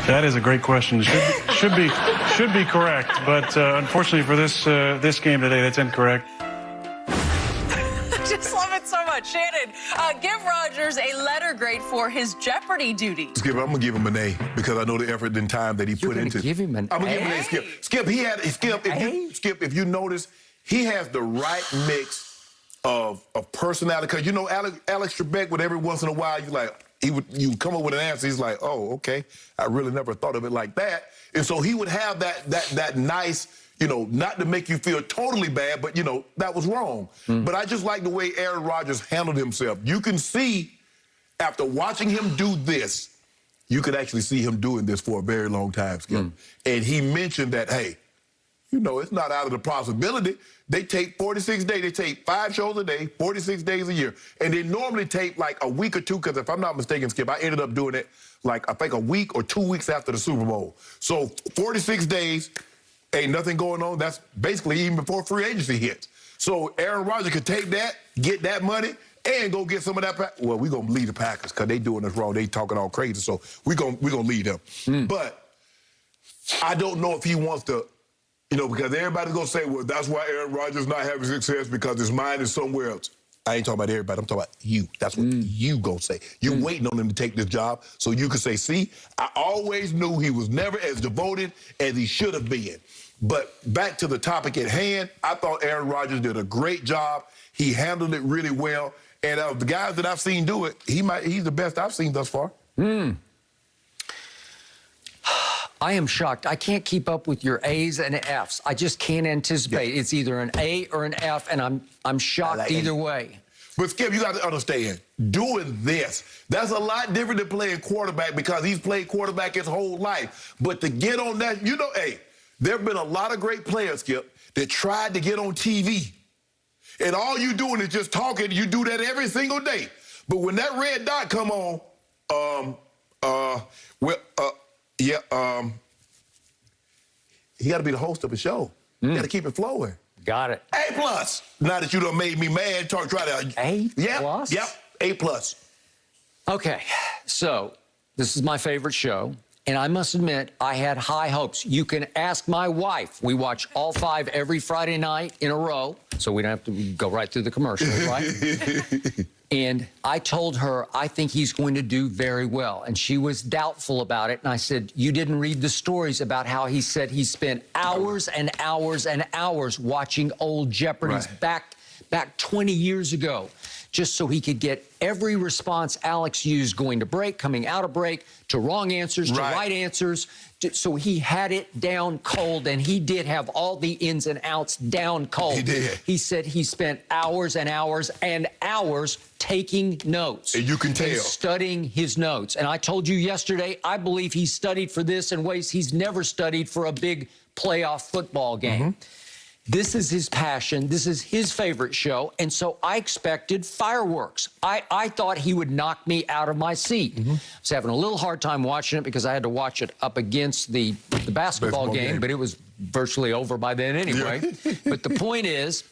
That is a great question. Should be correct, but unfortunately for this game today, that's incorrect. I just love it so much. Shannon, give Rodgers a letter grade for his Jeopardy duty. Skip, I'm gonna give him an A because I know the effort and time that he put into. Give him an I'm gonna give him an A. Skip, if you notice, he has the right mix of personality. Because you know Alex Trebek, with every once in a while, you come up with an answer. He's like, oh, okay, I really never thought of it like that. And so he would have that nice, you know, not to make you feel totally bad, but, you know, that was wrong. But I just like the way Aaron Rodgers handled himself. You can see, after watching him do this, you could actually see him doing this for a very long time, Skip. And he mentioned that, hey, you know, it's not out of the possibility. They take 46 days. They take 5 shows a day, 46 days a year. And they normally take like a week or two, because if I'm not mistaken, Skip, I ended up doing it like, I think, a week or 2 weeks after the Super Bowl. So 46 days, ain't nothing going on. That's basically even before free agency hits. So Aaron Rodgers could take that, get that money, and go get some of that. Well, we're going to lead the Packers because they doing us wrong. They talking all crazy. So we're gonna lead them. But I don't know if he wants to, you know, because everybody's going to say, well, that's why Aaron Rodgers not having success, because his mind is somewhere else. I ain't talking about everybody. I'm talking about you. That's what you going to say. You're waiting on him to take this job so you can say, see, I always knew he was never as devoted as he should have been. But back to the topic at hand, I thought Aaron Rodgers did a great job. He handled it really well. And of the guys that I've seen do it, he's the best I've seen thus far. I am shocked. I can't keep up with your A's and F's. I just can't anticipate. Yeah. It's either an A or an F, and I'm shocked like either way. But Skip, you got to understand, doing this, that's a lot different than playing quarterback, because he's played quarterback his whole life. But to get on that, you know, hey, there have been a lot of great players, Skip, that tried to get on TV. And all you doing is just talking. You do that every single day. But when that red dot come on, he got to be the host of a show. You got to keep it flowing. Got it. A+. Now that you done made me mad, try to. A+? Yep, A+. Okay, so this is my favorite show, and I must admit, I had high hopes. You can ask my wife. We watch all 5 every Friday night in a row, so we don't have to go right through the commercials, right? And I told her, I think he's going to do very well. And she was doubtful about it. And I said, you didn't read the stories about how he said he spent hours and hours and hours watching old Jeopardies back 20 years ago, just so he could get every response Alex used going to break, coming out of break, to wrong answers, to right answers. So he had it down cold, and he did have all the ins and outs down cold. He did. He said he spent hours and hours and hours taking notes. And you can tell. And studying his notes. And I told you yesterday, I believe he studied for this in ways he's never studied for a big playoff football game. This is his passion. This is his favorite show. And so I expected fireworks. I thought he would knock me out of my seat. I was having a little hard time watching it because I had to watch it up against the basketball game, but it was virtually over by then anyway. But the point is,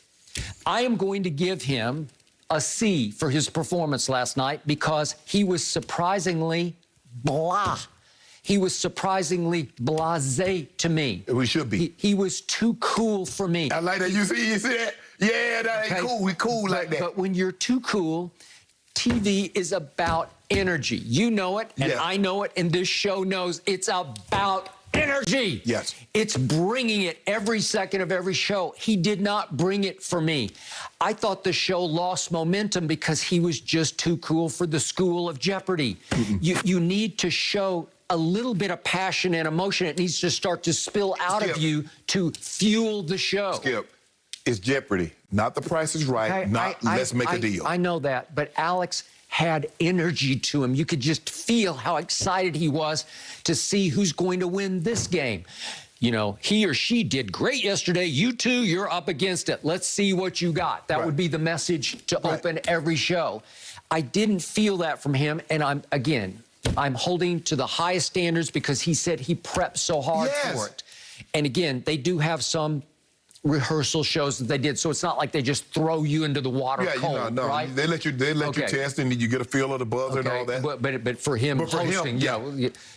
I am going to give him a C for his performance last night, because he was surprisingly blah. He was surprisingly blasé to me. We should be. He was too cool for me. I like that. You see that? Yeah, that ain't cool. We cool like that. But when you're too cool, TV is about energy. You know it, and I know it, and this show knows it's about energy. Yes. It's bringing it every second of every show. He did not bring it for me. I thought the show lost momentum because he was just too cool for the school of Jeopardy. You need to show a little bit of passion and emotion. It needs to start to spill out of you to fuel the show. Skip, it's Jeopardy, not The Price is Right, Let's Make a Deal. I know that, but Alex had energy to him. You could just feel how excited he was to see who's going to win this game. You know, he or she did great yesterday. You two, you're up against it. Let's see what you got. That would be the message to open every show. I didn't feel that from him, and I'm holding to the highest standards because he said he prepped so hard for it. And again, they do have some rehearsal shows that they did. So it's not like they just throw you into the water cold, right? They let you test and you get a feel of the buzzer and all that. But for him hosting,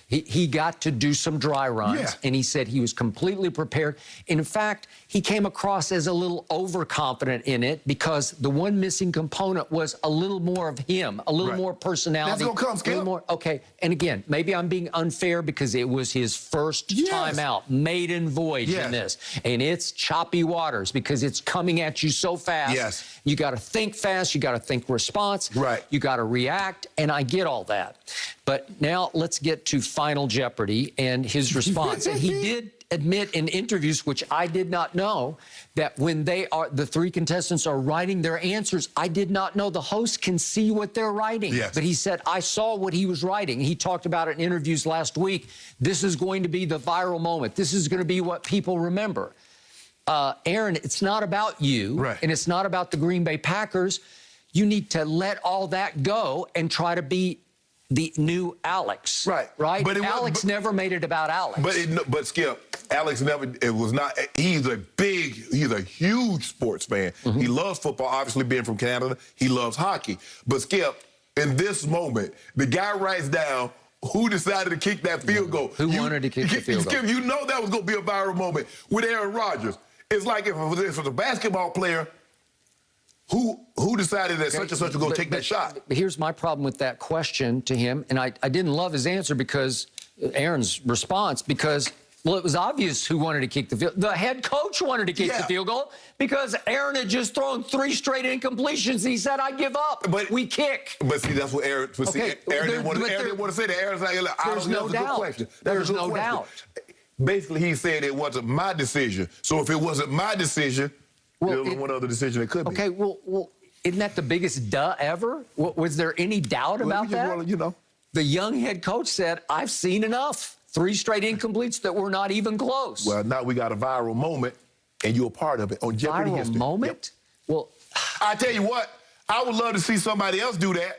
he got to do some dry runs, and he said he was completely prepared. In fact, he came across as a little overconfident in it because the one missing component was a little more of him, a little more personality. That's gonna come, Skip. Okay, and again, maybe I'm being unfair because it was his first time out, maiden voyage in this, and it's choppy waters because it's coming at you so fast. Yes. You got to think fast. You got to think response. Right. You got to react, and I get all that. But now let's get to Final Jeopardy and his response. And he did admit in interviews, which I did not know, that when the three contestants are writing their answers, I did not know the host can see what they're writing. Yes. But he said, I saw what he was writing. He talked about it in interviews last week. This is going to be the viral moment. This is going to be what people remember. Aaron, it's not about you, and it's not about the Green Bay Packers. You need to let all that go and try to be the new Alex. Right? But Alex never made it about Alex. But Skip, Alex never, it was not, he's a huge sports fan. He loves football, obviously being from Canada. He loves hockey. But Skip, in this moment, the guy writes down who decided to kick that field goal. Who wanted to kick the field goal? Skip, you know that was going to be a viral moment with Aaron Rodgers. It's like if it was a basketball player, who decided that such and such was going to take that shot? But here's my problem with that question to him, and I didn't love his answer because Aaron's response, because, well, it was obvious who wanted to kick the field. The head coach wanted to kick the field goal because Aaron had just thrown 3 straight incompletions, and he said, I give up. But we kick. But see, that's what Aaron, Aaron didn't want to say that. Aaron's like, there's no doubt. There's no doubt. Basically, he said it wasn't my decision. So if it wasn't my decision, there's only one other decision it could be. Okay, well, isn't that the biggest duh ever? Was there any doubt about that? The young head coach said, I've seen enough. 3 straight incompletes that were not even close. Well, now we got a viral moment, and you're a part of it on Jeopardy Viral history. moment? Well, I tell you what, I would love to see somebody else do that.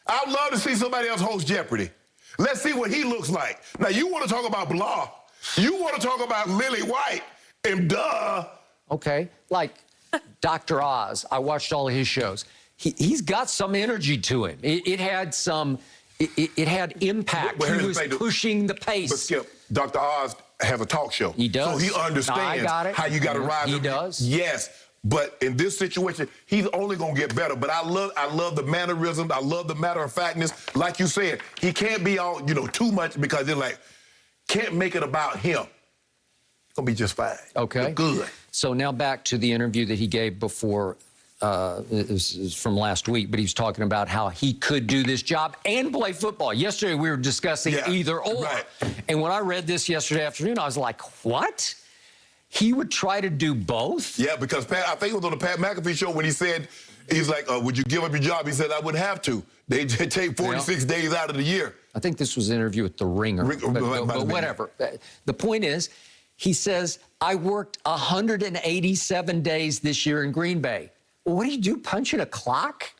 I would love to see somebody else host Jeopardy. Let's see what he looks like. Now, you want to talk about blah. You want to talk about Lily White and duh. Okay, like Dr. Oz. I watched all of his shows. He's got some energy to him. It had some, it had impact. He was pushing the pace. But Skip, Dr. Oz has a talk show. He does. So he understands how you got to rise. He does. Yes. But in this situation, he's only going to get better. But I love the mannerisms. I love the matter of factness. Like you said, he can't be all, too much because they're like, can't make it about him. It's going to be just fine. Okay. Good. So now back to the interview that he gave before, it was from last week, but he was talking about how he could do this job and play football. Yesterday, we were discussing either or. Right. And when I read this yesterday afternoon, I was like, what? He would try to do both? Yeah, because I think it was on the Pat McAfee show when he said, he's like, would you give up your job? He said, I wouldn't have to. They take 46 days out of the year. I think this was an interview with The Ringer, but whatever. The point is, he says, I worked 187 days this year in Green Bay. Well, what do you do, punch in a clock?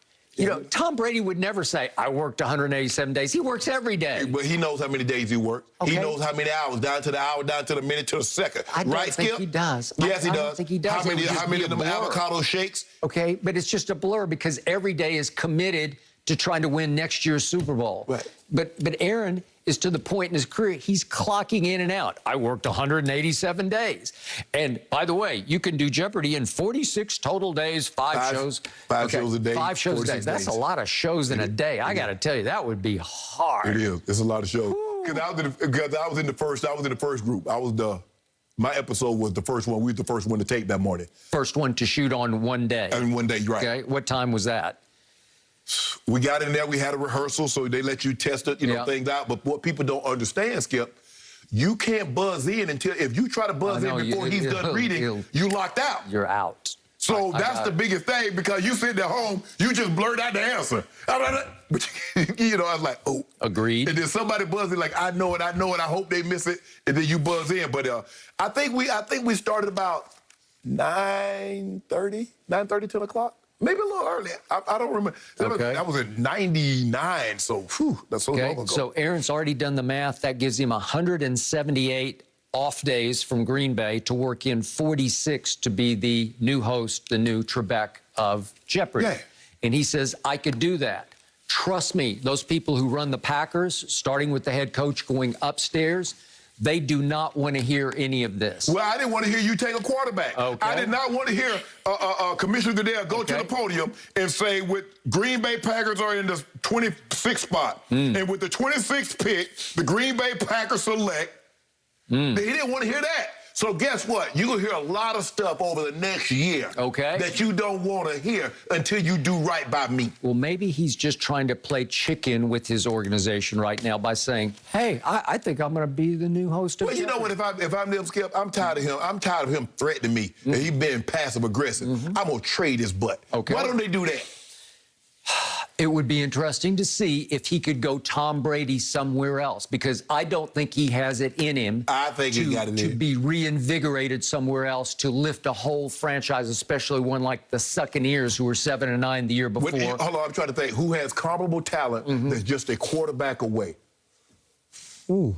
Tom Brady would never say, I worked 187 days. He works every day. But he knows how many days he worked. Okay. He knows how many hours, down to the hour, down to the minute, to the second. I don't think he does. Yes, he does. I don't think he does. How many of them avocado shakes? Okay, but it's just a blur because every day is committed to trying to win next year's Super Bowl. Right. But Aaron is to the point in his career, he's clocking in and out. I worked 187 days. And by the way, you can do Jeopardy in 46 total days, 5 shows. 5 shows a day. 5 shows a day. That's a lot of shows in a day. I got to tell you, that would be hard. It is. It's a lot of shows. Because I was in the first group. My episode was the first one. We were the first one to tape that morning. First one to shoot on one day. And one day, right. Okay. What time was that? We got in there, we had a rehearsal, so they let you test it, things out. But what people don't understand, Skip, you can't buzz in until, if you try to buzz in before he's done reading, you locked out. You're out. So that's the biggest thing, because you sitting at home, you just blurt out the answer. But, I was like, oh. Agreed. And then somebody buzzing like, I know it, I hope they miss it. And then you buzz in. But I think we started about 9:30, 10 o'clock. Maybe a little earlier. I don't remember. That was in 99, so that's so long ago. So Aaron's already done the math. That gives him 178 off days from Green Bay to work in 46 to be the new host, the new Trebek of Jeopardy. Yeah. And he says, I could do that. Trust me, those people who run the Packers, starting with the head coach going upstairs, they do not want to hear any of this. Well, I didn't want to hear you take a quarterback. Okay. I did not want to hear Commissioner Goodell go to the podium and say, with Green Bay Packers are in the 26th spot, and with the 26th pick, the Green Bay Packers select. He didn't want to hear that. So guess what? You're going to hear a lot of stuff over the next year that you don't want to hear until you do right by me. Well, maybe he's just trying to play chicken with his organization right now by saying, hey, I think I'm going to be the new host of Well, you know Jeopardy. what? If I'm Nip Skip, I'm tired of him. I'm tired of him threatening me. And he being passive aggressive. I'm going to trade his butt. Okay. Why don't they do that? It would be interesting to see if he could go Tom Brady somewhere else, because I don't think he has it in him. I think he got it in to him. be reinvigorated somewhere else to lift a whole franchise, especially one like the Succaneers, who were 7-9 the year before. Hold on, I'm trying to think. Who has comparable talent that's just a quarterback away? Ooh.